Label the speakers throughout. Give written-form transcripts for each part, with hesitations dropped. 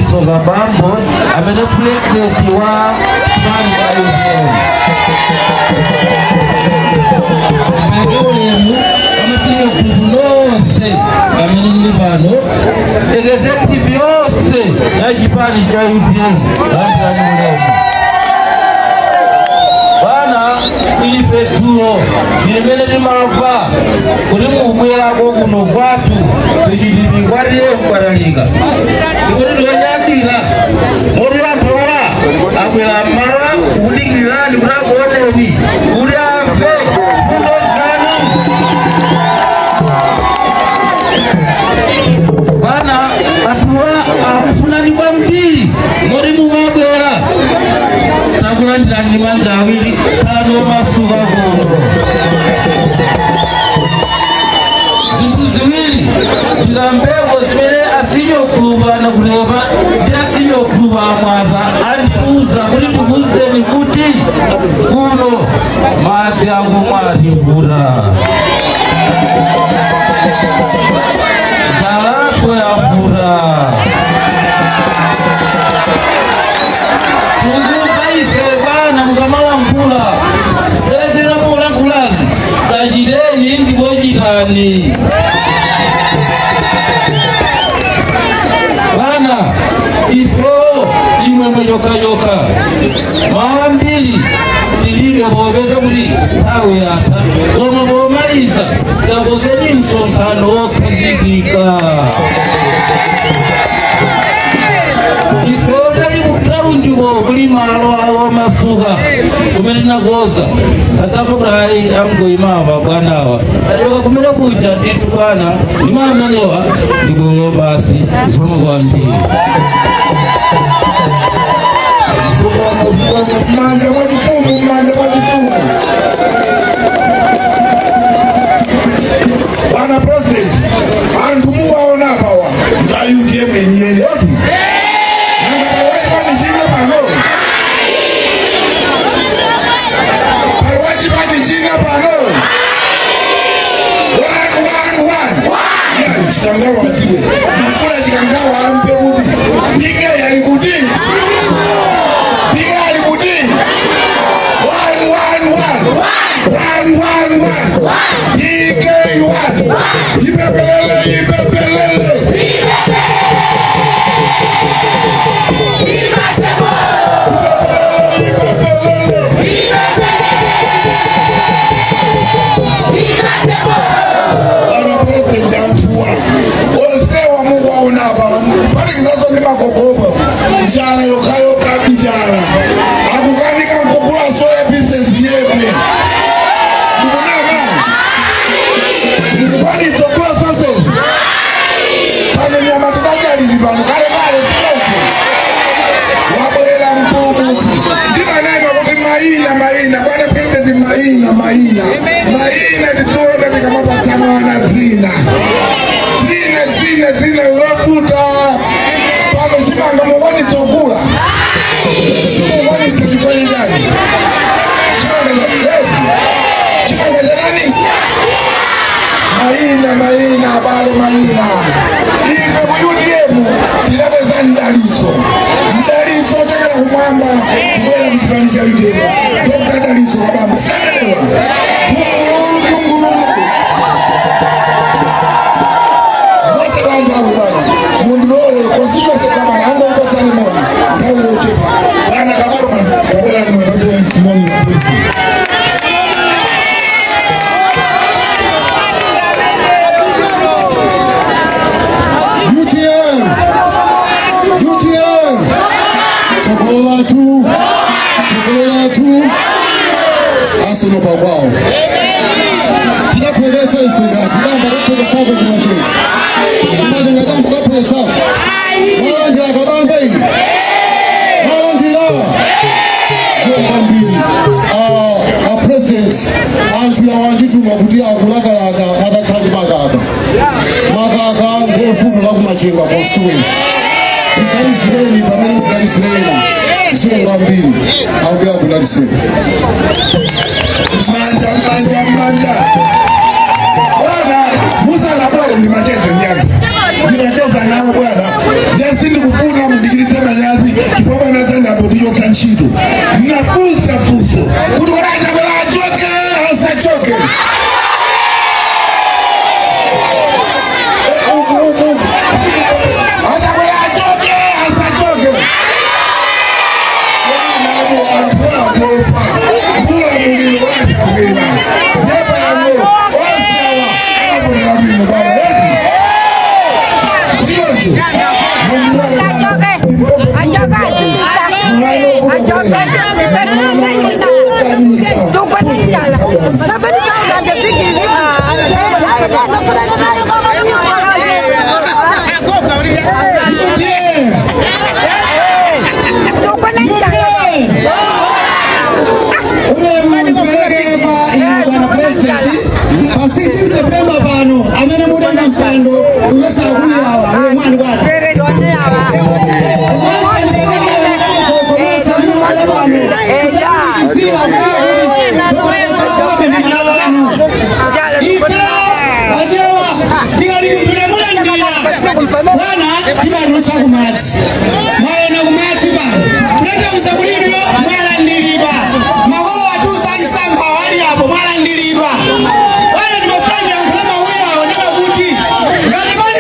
Speaker 1: Dalitso Gabambo amene president wa Plan IUPM. Ulemu amasinya kulonse amene ndi pano executive yonse ya chipani cha IUPM landani ulemu. Bana ife tulo imene timamva kuti mubwerako kuno kwathu tichitiri kwatiye mkwatalika ikuti toyandira moti anthuwa abwera mmala kudikilirani kuti akuoneni kuti amve fundo zanu. Bana anthuwa akufunani kwambiri moti mumabwera takulandirani manja awiri tano masuka kuno. Zinthu ziwiri zikambepo zimene asinyokulupa na kuleva ndi asinyokulupa amwaza andiuza kuti tikuzeni kuti kuno madzi akumwa ativula, njalaso yavula. Bana mukamalankhula tesera mulankhulazi tachiteni ndipo chitani. Bana ifo chimwemwe chokachoka mawambiri tilibe popeza kuti nthawi yatha koma pomaliza takozeni msonkhano wokhazikika. Ndiko kuli malo awo masuka kumene nakoza atapokrai amgoimava bwanawa achoka kumene kuja titu bwana imamalewa ndibwere basi zomwe kwambiri.
Speaker 2: Manja mwachifumu, manja mwachifumu. Bwana President, anthu muwaona pawa nga UTM enyeni oti chikangawa atiwe mkula chikangawa ampe kuti pike yalikuti njala yokayoka njala akukanika mkukula soya business yepe ndikunaka ndikukwani tsokula sasezi pano nyama tidachalichipano kale silocho wabwerera mpulumutsi ndimanena kuti maina bwana President maina titsoona tikamapatsa mwana dzina lokuta pano chimanga mukwani tsokula mukwani tsokipayidani chimanga chanani maina abale maina ife mu UTM tidapeza mdalitso chakala kumwamba kubwera kuchipani cha UTM Dr. Dalitso Kabamba sakalewa mundulole constituency kama anga upatsani moni nthawi yochepa bwana Kabamba kabelani mwapatsani moni UTM chokola tu asino pabwao tinapweleza ifega tinamba kupeleka kwa kumwake Imagine that I'm going to put up. Malandira Kabamba ini. Malandira. Zongambiri. President. Antu ya wanjitu makutia kulaka adakandi magada. Magada ndefu lagu machenga constituency. Tikari sireni, pameni tikari sireni. Zongambiri. Aubia kulali sireni. Manja. Musa la bwana ni macheza nyani. Ninacheza nao bwana. Ndio sindi kufuna mdigiri
Speaker 3: sisi Pemba pano amene mutenga mpando uyotsa kuyawa uyo mwana bwana timarutsa kumadzi maona kumadzi pano kunatauza kulidwa mwalandilidwa makolo atuza achisankha awali apo mwalandilidwa wana ndimafrandi yankhulama uyo aoneka kuti ngati pali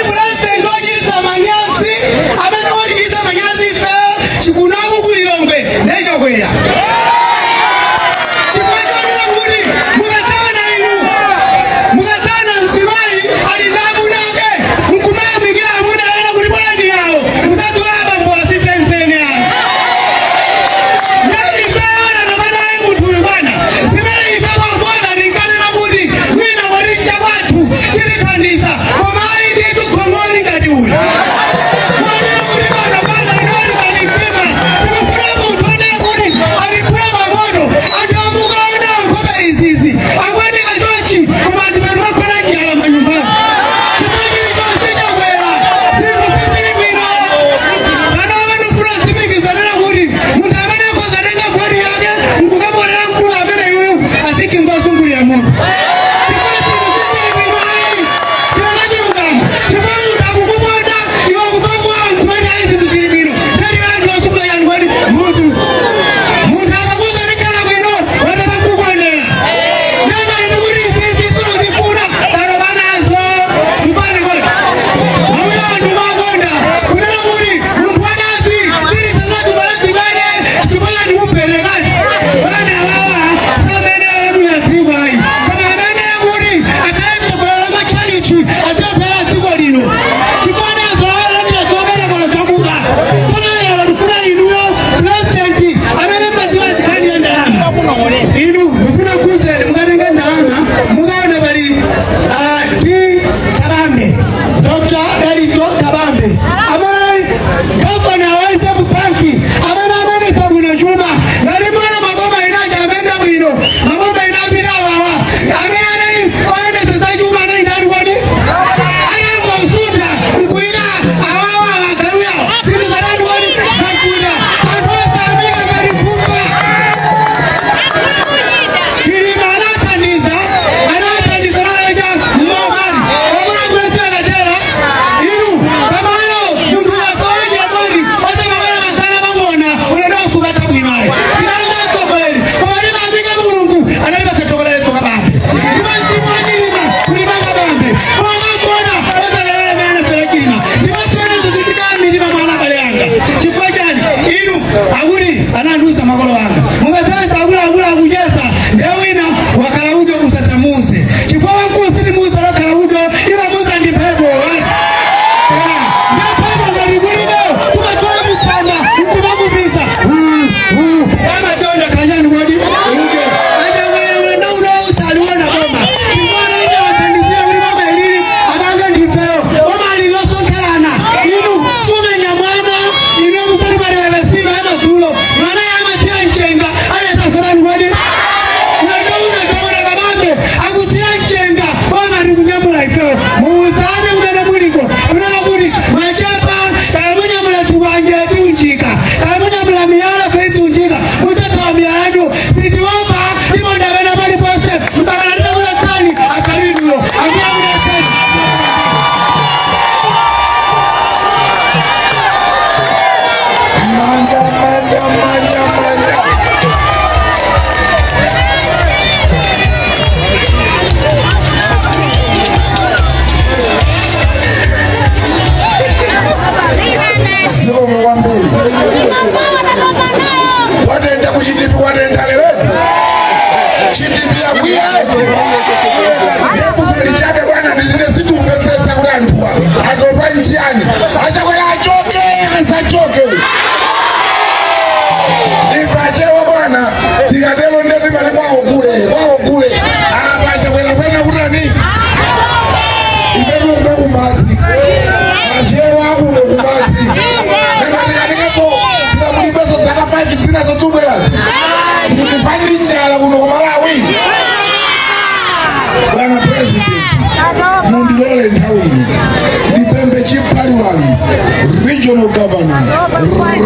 Speaker 2: Gavana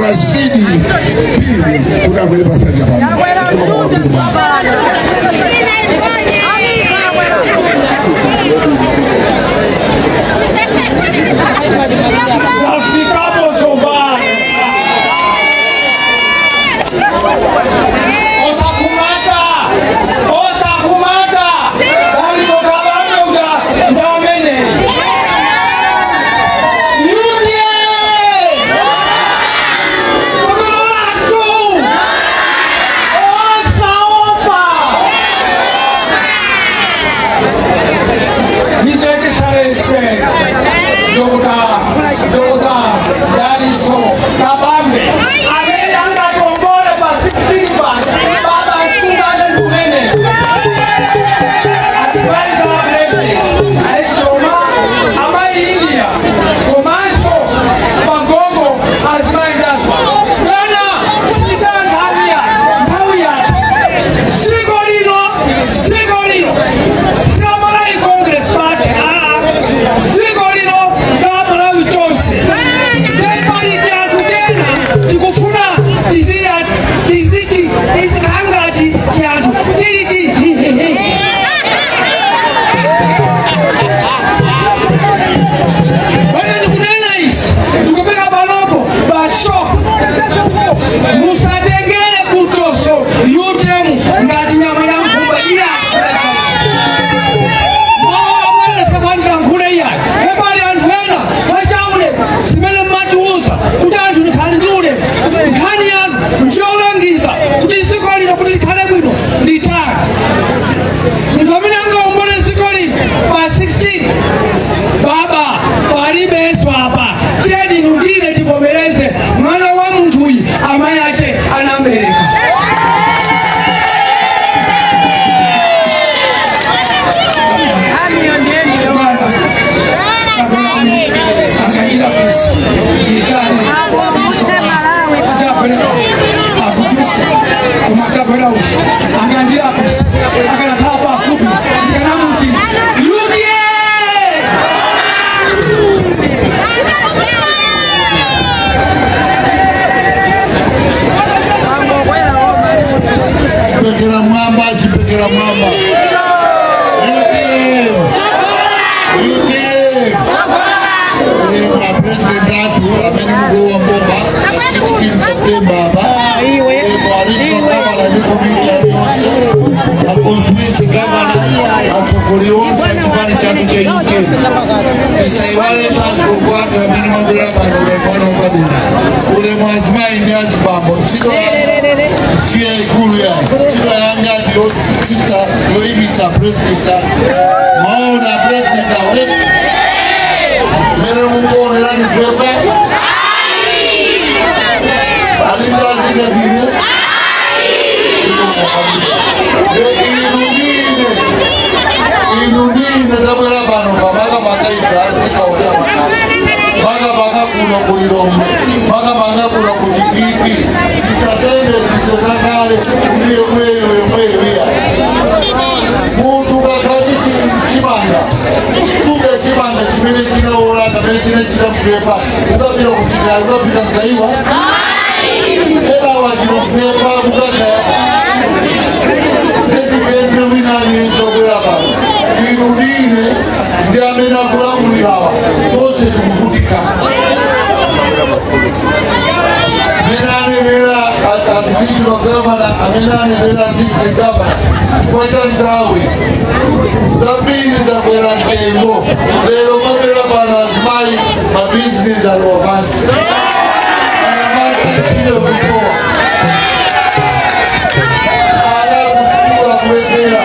Speaker 2: Rashidi Pili kuna mwele pasanja bana.
Speaker 3: Safikapo soba.
Speaker 2: Chipekera mwamba President atu ameni mgo wa Mbomba na 16 September hapa Gavana niko mimi ya Nyonsa akonsuisi Gavana atokolionsa kipani chatu cha UK kisaiwale tasko kwatu ameni mabula bano ulefona upadina ule mwazimai nyazi bambo chito siya ikulu ya chito yanga dio chita loimita President atu maona President atu Mene mungu nilani pesa Alindazine vile Inundine Dabara bano Baga baga ika oda Baga baga kuna kulirombe Baga baga kuna kujikipi Kisatende zitezakale Uye Mutu bakaji chimanga Suge chimanga chimene china ola Kamene china mpepa Ukabila kutika Ukabila kaiwa Ela wajino mpepa Ukabila Nezi pese winani Sobela bano Inudine Ndiamena kulamuli hawa Tose tumukutika Menane vela Atiticho Gavana Amenane vela Dixie Gavana Kweta ndawi Zabini za kwela nkeimo Lelo mabela bana azmai Mabizini ndalo wavansi Anamasi chile before Ala kusikula kwepela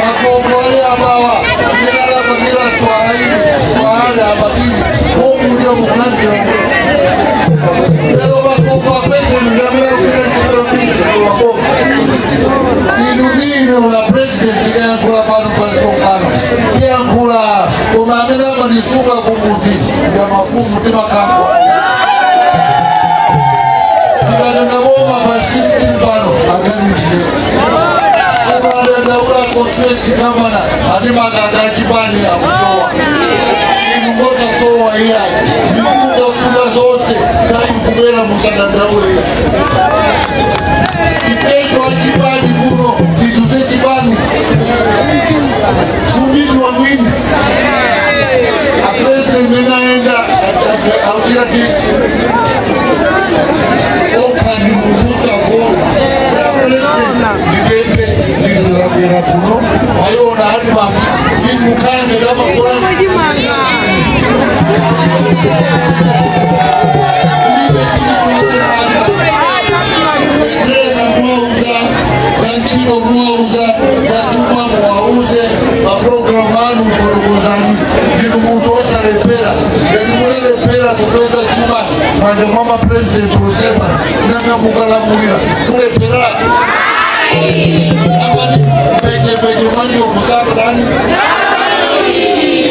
Speaker 2: Makombole abawa Milala makila swahili abatili Mungu ndio mklanti Lelo makomba pese Ngamela kile chile piche Wakoba Inudine una president Kaya kula pano kwa sokano Kaya kula Umamina manisuka kumuti Ya mafumu tima kakwa Kaya ngaboma pa 16 pano Akani zile Kaya ula constituency Gavana Adima kakachipani ya kusoa Inungota soa iya Nimunga usula ndaule kesho achibani kuno chituze chibani kumbiti wa mwini aprese menaenda autira kiti okandi mutusa kuona aprese ndipembe zinu zabera kuno ayona hadi mami imukane lama kura Egreza mwauza, zantino mwauza, zatuma mwauze, maprogramanu mwuruguzani, dinu mutosa lepera, dinu mwere lepera kutoza chuma, mwande mwama president usema, nanga mukalamulira, kulepera. Amani, peje manjo kusaba dani?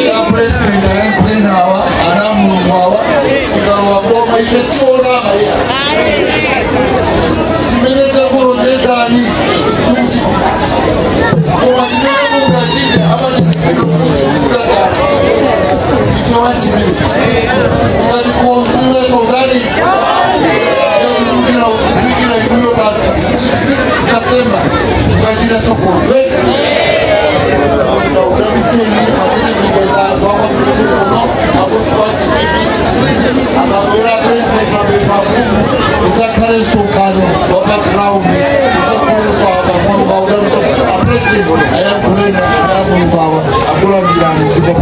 Speaker 2: Ya president ya hawa, anamu mwawa, tukawa mboma itasiona maya. Kimeleta kuroteza ni tuzi. Kwa chimele munga chinde, ama nisikilo kuzi munga gani. Kichewa chimele. Kani kuonziwe soldani. Yaki tukira usipikira ikuyo na katemba. Tukajira soko. Na unamitse ni pakete mkweza. Wama kulimu kono. Abo tuwaki pipi. Akawela president na bepafumu. Utakare sokano. Wapa ground. Utakure sokano. Mwana maudari sokano. A president. Aya kulena. Aya mulubawa. Akula mirani. Kiko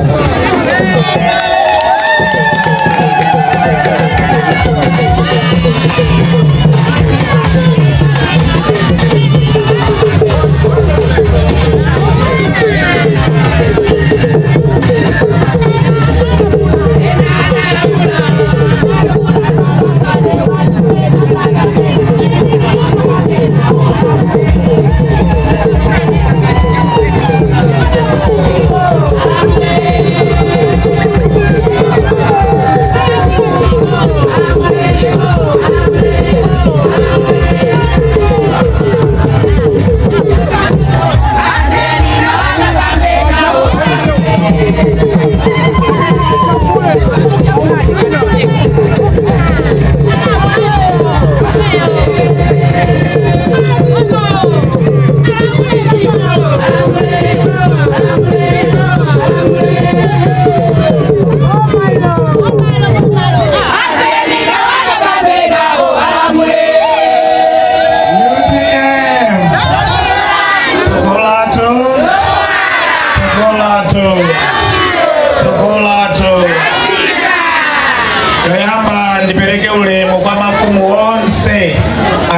Speaker 4: Kayamba ndipeleke ulemu kwa mafumu wonse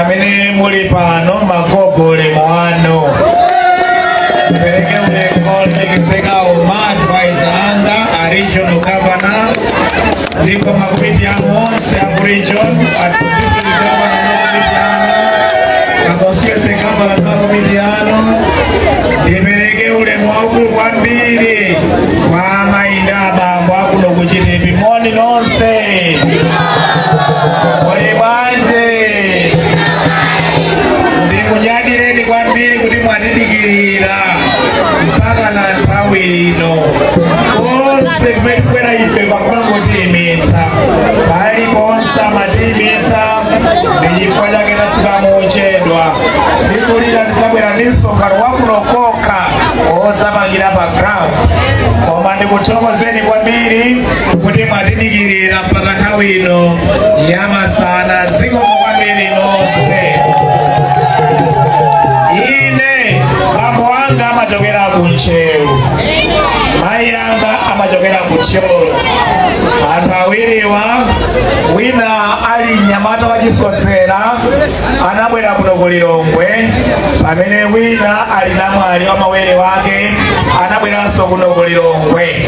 Speaker 4: amene muli pano magogo ulemu wanu. Ndipeleke ulemu olemekezeka Oma advisor anga a regional governor ndiko makomiti anu wonse a region at district governor no komiti anu constituency governor no komiti anu. Ndipeleke ulemu waukulu kwambiri kwa mainda abambo akuno kuchita epimoni nonse. Oye banje ndikunyadileni kwambiri kuti mwatidikirira mpaka na nthawi ino. Konse kumene tikwera ife pakumangotiyimitsa pali ponse amatiyimitsa ndi chifukwa chake tafika mochedwa. Tsiku lina tidzabwera ndi msonkhano wakunokoka odzapangira pa ground. Koma ndikuthokozeni kwambiri kuti mwatidikirira mpaka nthawi ino ya masana. Zikomo kwambiri nonse. Ine bambo anga amachokera ku Nchewu, mayi anga amachokera ku Tcholo. Anthu awiriwa wina ali mnyamata wachisotsera anabwera kuno ku Lilongwe, pamene wina ali namwali wa mawere wake anabweranso kuno ku Lilongwe.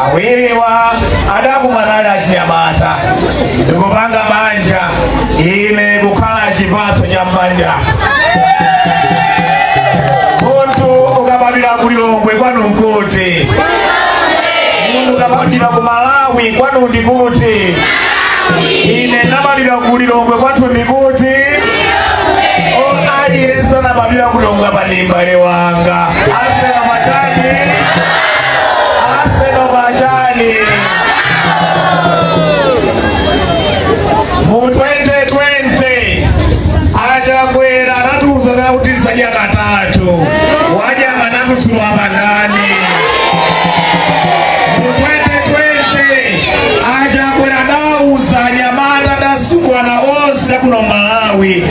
Speaker 4: Awiriwa adakumana ali achinyamata ndikupanga banja. Ine kukhala chipatso cha mbanja. Munthu ukabadwira ku Lilongwe kwanu nkuti, munthu ukabadwira ku Malawi kwanu ndikuti. Ine nabadwira ku Lilongwe kwathu ndikuti. Aliyense anabadwira ku Lilongwe pa ndimbale wanga. Aseno machani, aseno machani. Mu 2020 ndani. Mu 2020 achakwera dauza Anyamata dasungwana onse kuno Malawi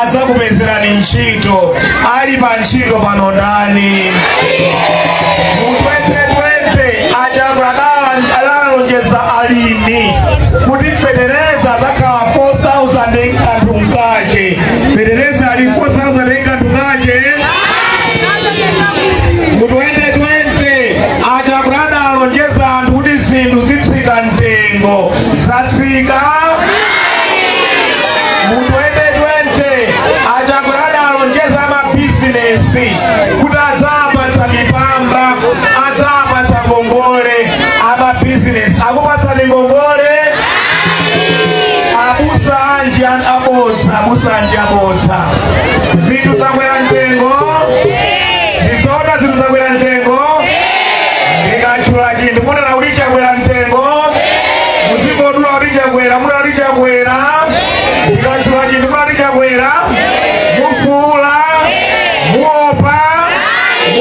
Speaker 4: adza kupezerani ntchito ali pa ntchito pano ndani. Mu 2020 achakwera adalonjeza alimi kuti Federeza zakhala 4,000 kanthu mkache. Federeza ali 4,000 kanthu mkache. Mu 2020 achakwera adalonjeza anthu kuti zinthu zitsika mtengo zatsika. Mu 2020 achakwera adalonjeza amabizinesi kuti adzapatsa mipamba, adzapatsa ngongole amabizinesi. Akupatsa ngongole abusa anji abodza. Zinthu zakwera mtengo. Ndizoona zinthu zakwera mtengo. Ndikachula chinthu munena kuti chakwera mtengo. Muzikodula kuti chakwera, munena kuti chakwera. Ndikachula chinthu munena kuti chakwera. Mufuula, muopa,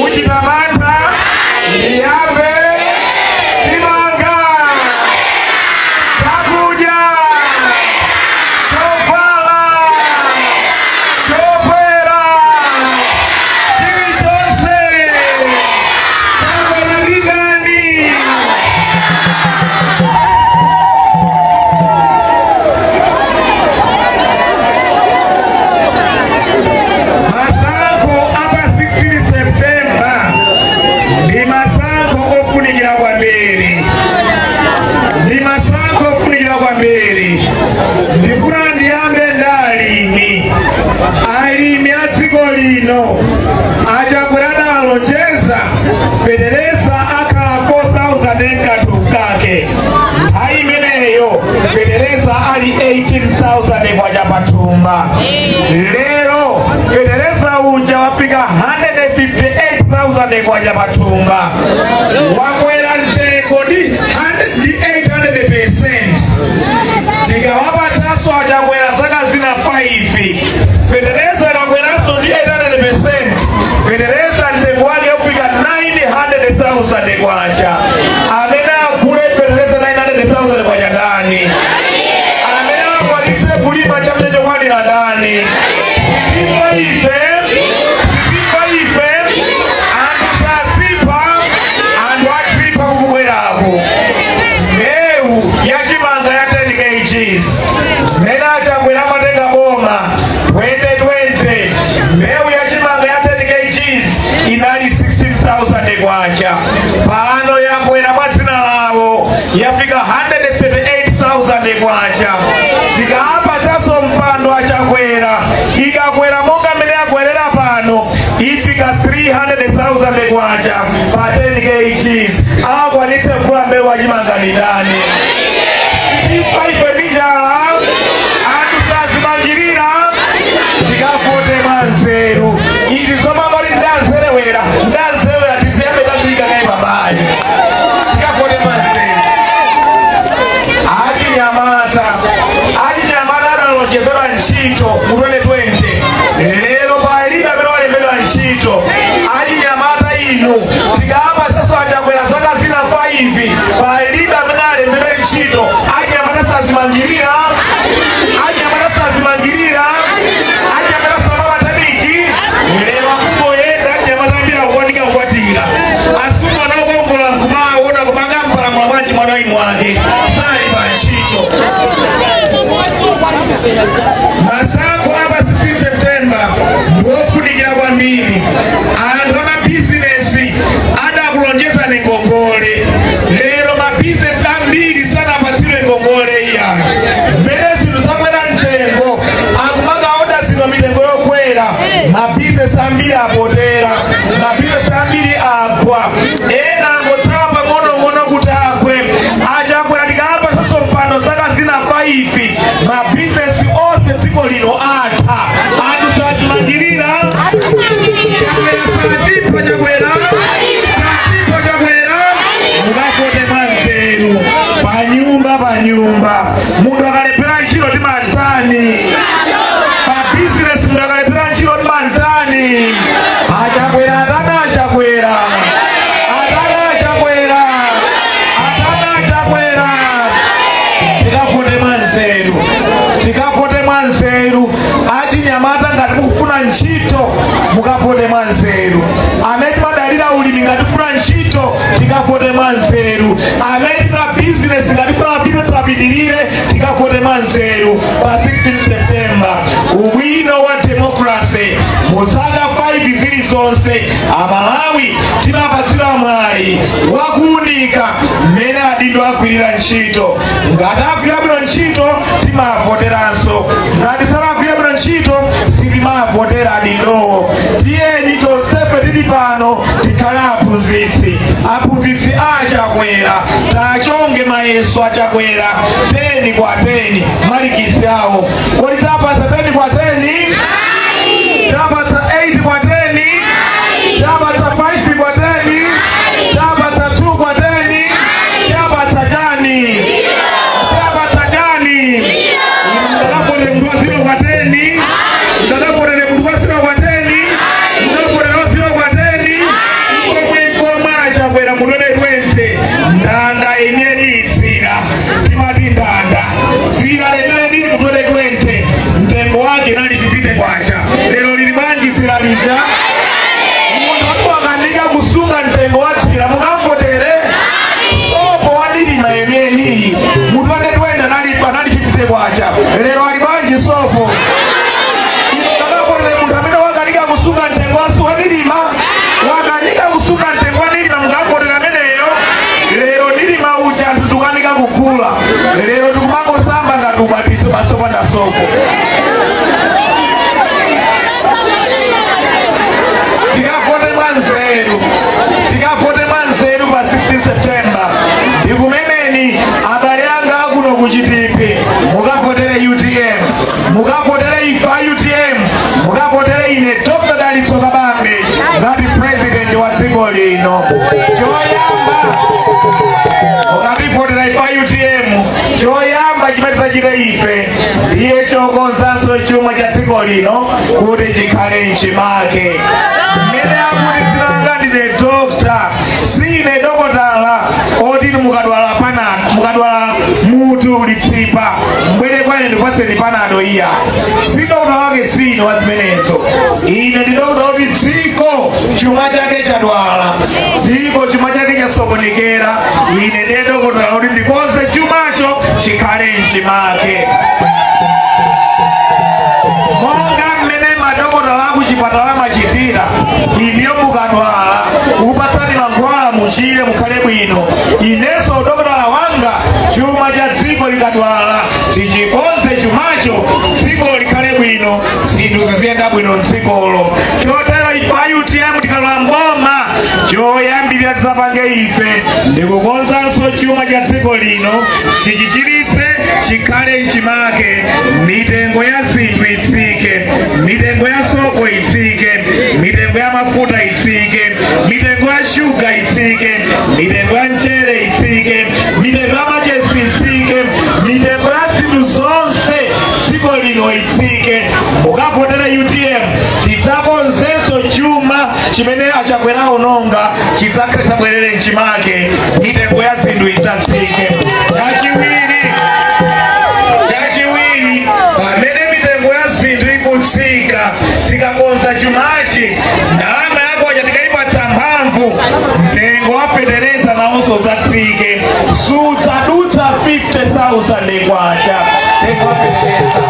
Speaker 4: muchita mantha, ndiyambe chimanga, chakudya, chovala, chokwera, chilichonse chakwera ndani. Masankho apa 16 September ndi masankho ofunikira kwambiri. Ndifuna ndiyambe ndi alimi a dziko lino achakwera adalonjeza Federeza akhala 4,000 kanthu kake. Nthawi imeneyo Federeza ali 18,000 kwacha pathumba. Lero Federeza uja wafika 158,000 kwacha pathumba. Wakwera mtengo ndi 800%. Tikawapatsanso achakwera zaka zina 5. Federeza ikakweranso ndi 800%. Federeza mtengo wake ufika 900,000 kwacha. Amene agule Federeza 900,000 kwacha ndani. Amene akwanitse kulima chamene chokwanira ndani. Sitimba ife. Anthu sadzipa, anthu adzipa kukubwerapo. Mbewu yachimanga ya 10 kgs. Mene achakwera matenga boma 2020. Mbewu yachimanga ya 10 kgs inali 16,000 kwacha. Pano yakwera mwa dzina lawo yafika 138,000 kwacha. Tikapatsanso mpando achakwera ikakwera monga mene yakwerera pano ifika 300,000 kwacha pa 10 kgs. Akwanitse kugula mbewu yachimanga ndi ndani. Sitimba ife njala, anthu sazimangirira, tikafote mwanzeru. Izi zomangoti ndanzerewera tiziyambe taziyika naye pabali. Tikafote mwanzeru. Achinyamata adalonjezedwa ntchito mu 2020. Lero palibe amene walembedwa ntchito. Achinyamata inu tikapatsanso achakwera zaka zina 5. Palibe amene alembedwa ntchito. Achinyamata sazimangirira. Achinyamata samamatadiki. Lero akungoyenda achinyamata ambiri akuoneka kukwatira. Asungwa nakukongola nkumaona kumanga mpalamula bwanji mwana waimu wake. Sali pa ntchito. Masankho apa 16 September ndiofunikira kwambiri. Anthu amabizinesi adakulonjeza ngongole. Lero mabizinesi ambiri sanapatsidwe ngongole iya. Zimene zinthu zakwera mtengo akumanga oda zino mitengo yokwera. Mabizinesi ambiri apotera. Mabizinesi ambiri agwa. Ena angotsala pang'onong'ono kuti agwe. Achakwera tikapatsanso mpando zaka zina 5. Mabizinesi onse dziko manzeru amene tuna business ngati pamapito tunapitirire tikakote manzeru pa 16 September ubwino wa democracy muzaka 5 zilizonse amalawi timapatsira mwayi wakuunika mmene adindo agwirira ntchito ngati agwira bwino ntchito timavoteranso ngati salagwira bwino ntchito sitimavotera adindowo. Tiyeni tonsefe tili pano tikhale aphunzitsi achakwera tachonge mayeso achakwera 10 kwa 10 malikisi awo kodi tapatsa 10 kwa 10 tapatsa 8 kwa 10 tapatsa 5 kwa 10 tapatsa 2 kwa 10 tapatsa jani tapatsa jani ndakapore mndu wa 0 kwa 10 ndakapore mndu wa 0 kwa 10 chakwera munone twente ndanda enyeni itsira timati ndanda tsira lenele lili munone twente mtengo wake nali chipite kwacha lero lili manji tsira lija mundu watu wakandika kusunga mtengo wa tsira munamvotere sopo wadilima enyeni mundu wande twenda nali chipite kwacha lero ali manji sopo ndakapone mundu amene wakandika kusunga mtengo wa suwadilima wakandika kusunga mtengo wa dilima lero nili maucha tutukanika kukula lero tukumango samba ngatubatiso basopa na soko tikapote mwanzeru pa 16 September ndikumemeni abale anga akuno kuchitipi mukapotere UTM mukapotere ifa UTM mukapotere ine Dr. Dalitso Kabambe ngati president wa dziko lino choyamba ukapipotera ifa UTM choyamba chimene chire ife ndiye chokonzanso chuma cha dziko lino kuti chikhale nchimake mmene akutitsiranga ndine dokta sine dokotala otini mukadwala mutu ulitsipa mbwere kwene ndikupatseni panado iya si dokota wake sine wazimenezo ine ndi dokota oti dziko chuma chake chadwala dziko chuma chake chasokonekera ine ndiye dokota oti ndikonze chumacho chikhale nchimake monga mmene madokotala akuchipatala machitira iniyo mukadwala upatsani mankhwala muchire mukhale bwino inenso dokotala wanga chuma cha dziko likadwala tichikonze chumacho dziko likhale bwino zinthu ziziyenda bwino mdzikolo chotero ifa UTM tikalowa mboma choyambirira tizapange ife ndikukonzanso chuma cha dziko lino tichichiritse chikhale nchimake mitengo ya zinthu itsike mitengo ya soko itsike mitengo ya mafuta itsike mitengo ya shuga itsike mitengo ya mchere itsike mitengo ya majesi itsike mitengo ya zinthu zonse dziko lino itsike mukapotera UTM tidzakonzenso chuma chimene achakwera ononga chidzakhetsa bwerere nchimake mitengo ya zinthu idzatsike chachiwiri pamene mitengo ya zinthu ikutsika tikakonza chumachi ndalama yako tikayipatsa mphamvu mtengo wa fetereza nawonso udzatsike sudzadutsa 50,000 kwacha mtengo wa fetereza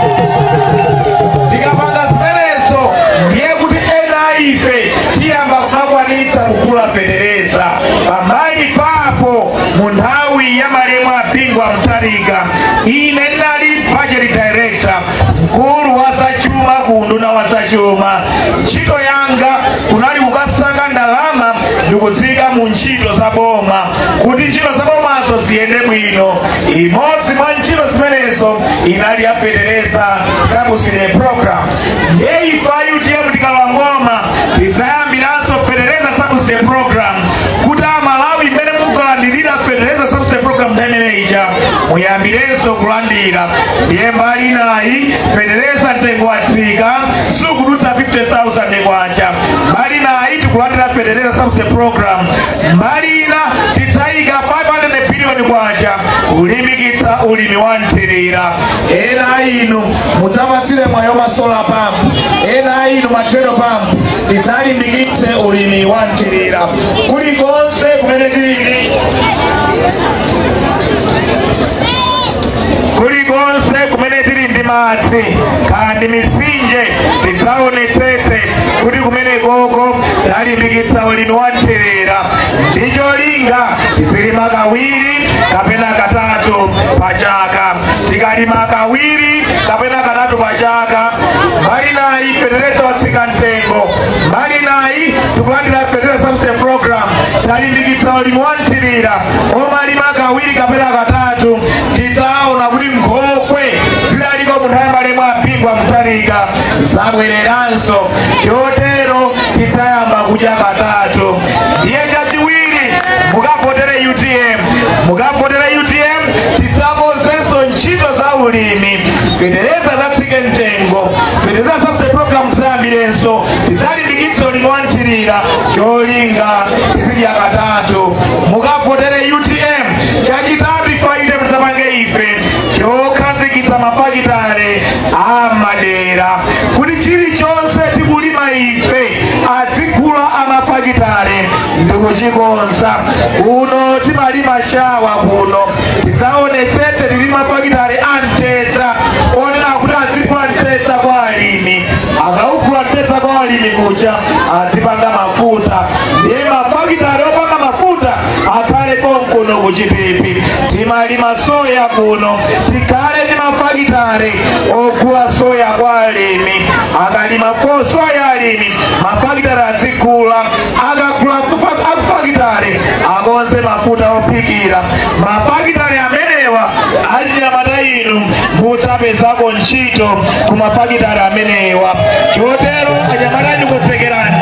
Speaker 4: tikapanga zimenezo ndiye kuti ena ife tiyamba kumakwanitsa kugula fetereza pambali papo mu nthawi ya malemu apingwa Mutharika ine ndinali budget director mkulu wa zachuma kunduna wa zachuma ntchito yanga kunali kukasaka ndalama ndikudzika mu ntchito za boma kuti ntchito za bomazo ziyende bwino imodzi mwa ntchito zimenezo inali ya fetereza subsidy program ndiye ifa UTM tikalowa mboma tidzayambiranso fetereza subsidy program kuti amalawi mmene mukulandirira fetereza subsidy program imeneija muyambirenso kulandira ndiye mbali nayi fetereza mtengo watsika sukudutsa 50,000 kwacha mbali nayi tikulandira fetereza subsidy program mbali ina tidzayika 500 billion kwacha kulimbikitsa ulimi wa nthirira ena inu mudzapatsire mwayo ma solar pump ena inu ma trailer pump tidzalimbikitse ulimi wa nthirira kulikonse kumene tili tizilima kawiri kapena katatu pachaka. Tikalima kawiri kapena katatu pachaka, mbali nayi Federeza watsika mtengo, mbali nayi tikulandira Federeza Something Program talimbikitsa ulimi wa nthirira omalima kawiri kapena katatu. Tidzaona kuti nkhokwe zidaliko munthu ayambalemo apingwa mtalika zabwereranso, chotero tidzayamba kudya katatu. Ndiye chachiwiri mukavotere UTM, mukavotere UTM tidzakonzenso ntchito za ulimi. Federeza zatsike mtengo, Federeza Something Program zayambirenso, tidzalimbikitsa ulimi wa nthirira cholinga tizidya katatu. Mukavotere UTM chachitatu ifaide mzapange ife chokhazikitsa mafakitare amadera, kuti chilichonse tikulima ife adzigula amafakitare ndikuchikonza. Kuno timalima shawa, kuno tidzaonetsetse tili mafakitare amtedza onena kuti adzigula mtedza kwa alimi, akawugula mtedza kwa alimi kucha adzipanga mafuta. Ndiye mafakitare opanga mafuta akhale konkuno kuchipipi. Timalima soya kuno, tikhale ndi mafakitare ogula soya kwa alimi. Akalima soya alimi, mafakitare adzigula, akagula akufakitare akonze mafuta ophikira. Mafakitare amenewa achinyamata inu mudzapezako ntchito ku mafakitare amenewa. Chotero anyamata ndikusekerani,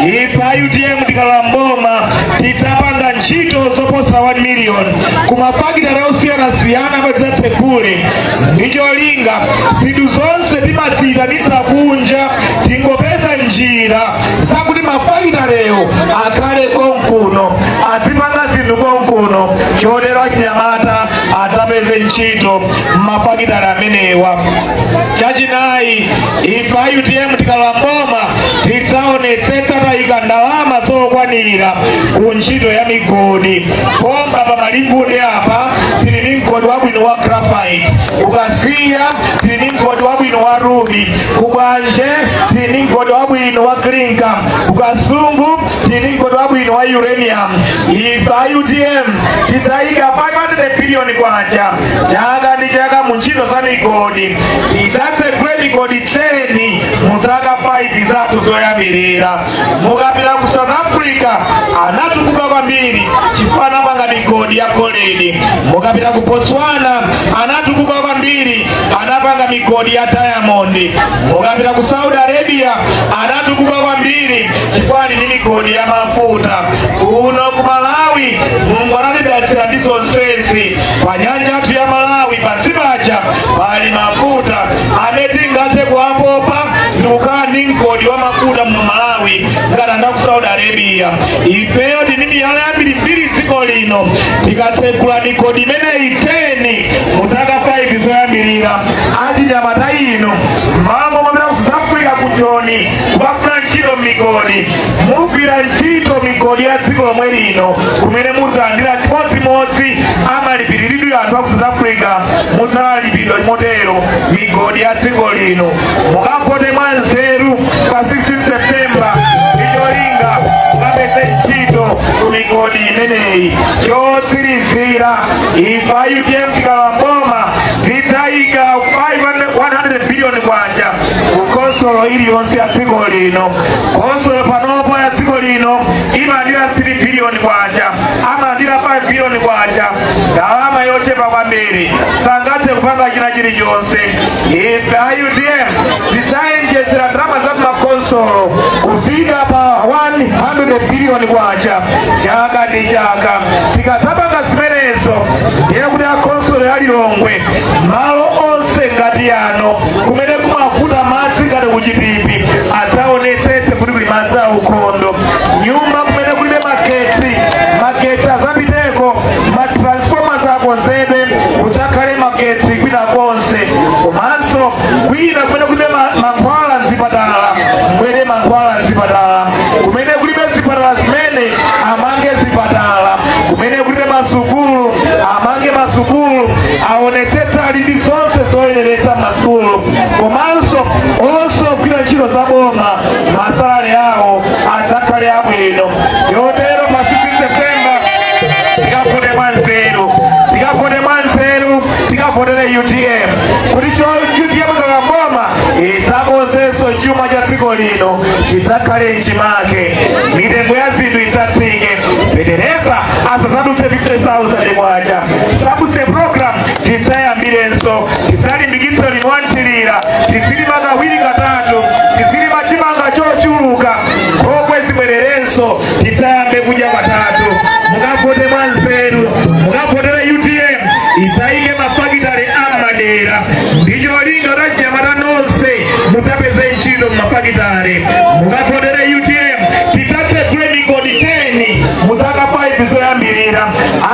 Speaker 4: ife UTM tikalamboma tidzapanga ntchito zoposa 1 million ku mafakitare osiyanasiyana madzatsekule. Ndicholinga zinthu zonse timadziyitanitsa kunja, tingopeza njira zakuti mafakitarewo akhale konkuno, adzipanga zinthu konkuno. Chotero achinyamata adzapeze ntchito mmafakitare amenewa. Chachinayi, ife UTM tikalamboma tidzaonetsetsa tayika ndalama zokwanira ku ntchito ya migodi. Pomba pa Malinguni apa tili ndi mgodi wabwino wa graphite, ukasiya tili ndi mgodi wabwino wa ruby, kubwanje tili ndi mgodi wabwino wa clinker, kukasungu tili ndi mgodi wabwino wa uranium. Ife UTM tidzayika 500 billion kwacha chaka ndi chaka mu ntchito za migodi. Tidzatsekule migodi 10 mu zaka 5 zathu zoyambirira. Mukapita ku South Africa anatukuka kwambiri chifukwa anapanga migodi ya golide. Mukapita ku Botswana anatukuka kwambiri anapanga migodi ya diamond. Mukapita ku Saudi Arabia anatukuka kwambiri chifukwa ni migodi ya mafuta. Kuno ku Malawi Mulungu anatidatsira ndi zonsezi. Pa nyanja yathu ya Malawi pasipaja pali mafuta ametingathe kuambopa ndikukhala ndi mgodi wa mafuta mu Malawi ngati ku Saudi Arabia. Ifeyo tini miyala yambirimbiri dziko lino, tikatsekula migodi imeneyi 10 mu zaka 5 zoyambirira. Achinyamata inu mambo mwapita ku South Africa kujoni kukafuna ntchito migodi, mugwira ntchito migodi ya dziko lomwe lino kumene mudzandira chimodzimodzi amalipiriridwe anthu aku South Africa mudzalipidwa motero migodi ya dziko lino. Mukavote mwanzeru pa 16 September ndicholinga mukapeze ntchito ku migodi imeneyi. Chotsirizira ife UTM tikalamboma tidzayika 100 billion kwacha ku konsolo iliyonse ya dziko lino. Konsolo panopo ya dziko lino imalandira 3 billion kwacha, amalandira 5 billion kwacha, ndalama yochepa kwambiri sangathe kupanga china chilichonse. Ife UTM tidzayenjezera ndalama za makonsolo kufika pa 100 billion kwacha chaka ndi chaka. Tikadzapanga zimenezo ndiye kuti akonsolo ya Lilongwe malo onse ngati yano kumene kumafuta madzi ngati kuchitipi adzaonetsetse kuti kuli madzi aukhondo. Nyumba kumene kulibe magetsi azapiteko, matransformers akonzedwe kudzakhale magetsi kwina konse. Komanso kwina kumene kulibe mankhwala mzipatala mwere mankhwala mzipatala, kumene kulibe zipatala zimene amange zipatala, kumene kulibe masukulu amange masukulu, aonetsetse ali ndi zonse zoyeneretsa masukulu. Komanso onse ogwira ntchito za boma masalale awo adzakhale abwino. Yotero pa 16 September chidzakale mchimake mitembo ya zinthu idzatsike petereza asazadutse 50,000 kwacha sabuse program tidzayambirenso tidzalimbikitsa linwanthirira tizilima kawiri katatu tizilima chimanga chochuluka nkhokwe zibwererenso tidzayambe kudya katatu mukavote mwanzeru mukavotere UTM idzaike mafakitale amadera ndicholinga tanyamata nonse mudzapeze ntchito mumafakitale mukavotere UTM tidzatsegule migodi 10 muzaka 5 zoyambirira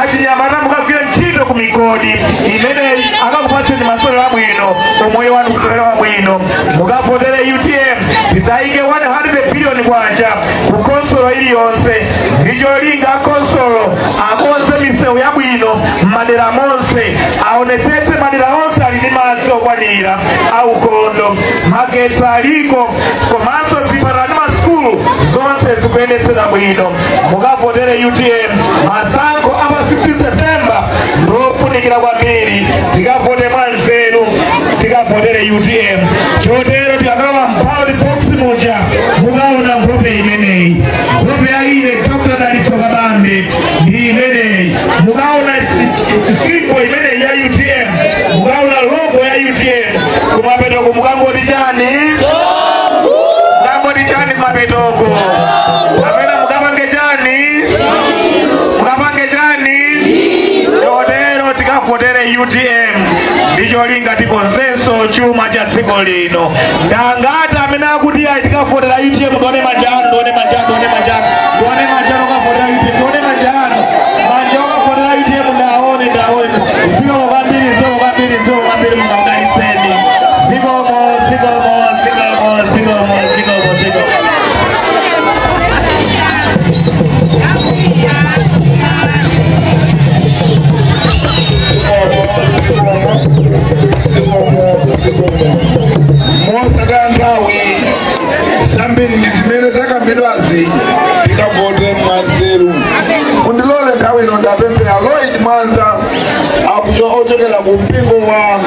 Speaker 4: achinyamata mukagwira ntchito ku migodi imeneyi akakupatseni masolo abwino umoyo wanu kukhala wabwino mukavotere UTM tidzaike 100 billion kwacha ku konsolo iliyonse ndicholinga konsolo akonze misewu yabwino madera monse aonetsetse madera onse ali ndi madzi okwanira aukondo magetsi aliko komanso zipatala ndi masukulu zonse zikuyendetsera bwino mukavotere UTM masankho apa 16 September ndofunikira kwambiri tikavote mwanzeru tikavotere UTM chotero tikakalowa mphawi box muja mukaona nkhope imeneyi nkhope yaine Dr. Dalitso Kabambe ndi imeneyi mukaona simbo imeneyi ya UTM mukaona logo ya UTM kumapetoko mukangoti chani mukangoti chani kumapetoko kapena mukapange chani mukapange chani chotero tikavotere UTM ndicholinga tikonsenso chuma cha dziko lino ndangati amene akuti ayi tikavotera UTM ndione majano ndione majano ndione majano ndione majano ukavotera UTM ndione majano manja ukavotera UTM ndaone zikomo kwambiri zikomo kwambiri zikomo kwambiri mukadaliseni zikomo zikomo zikomo zikomo zikomo zikomo
Speaker 5: mosadandawe sambiri ndizimene zakambidwazi tikavote mwanzeru kundilole nthawi ino ndapemphera Lloyd Mwanza akuchokera ku mpingo wa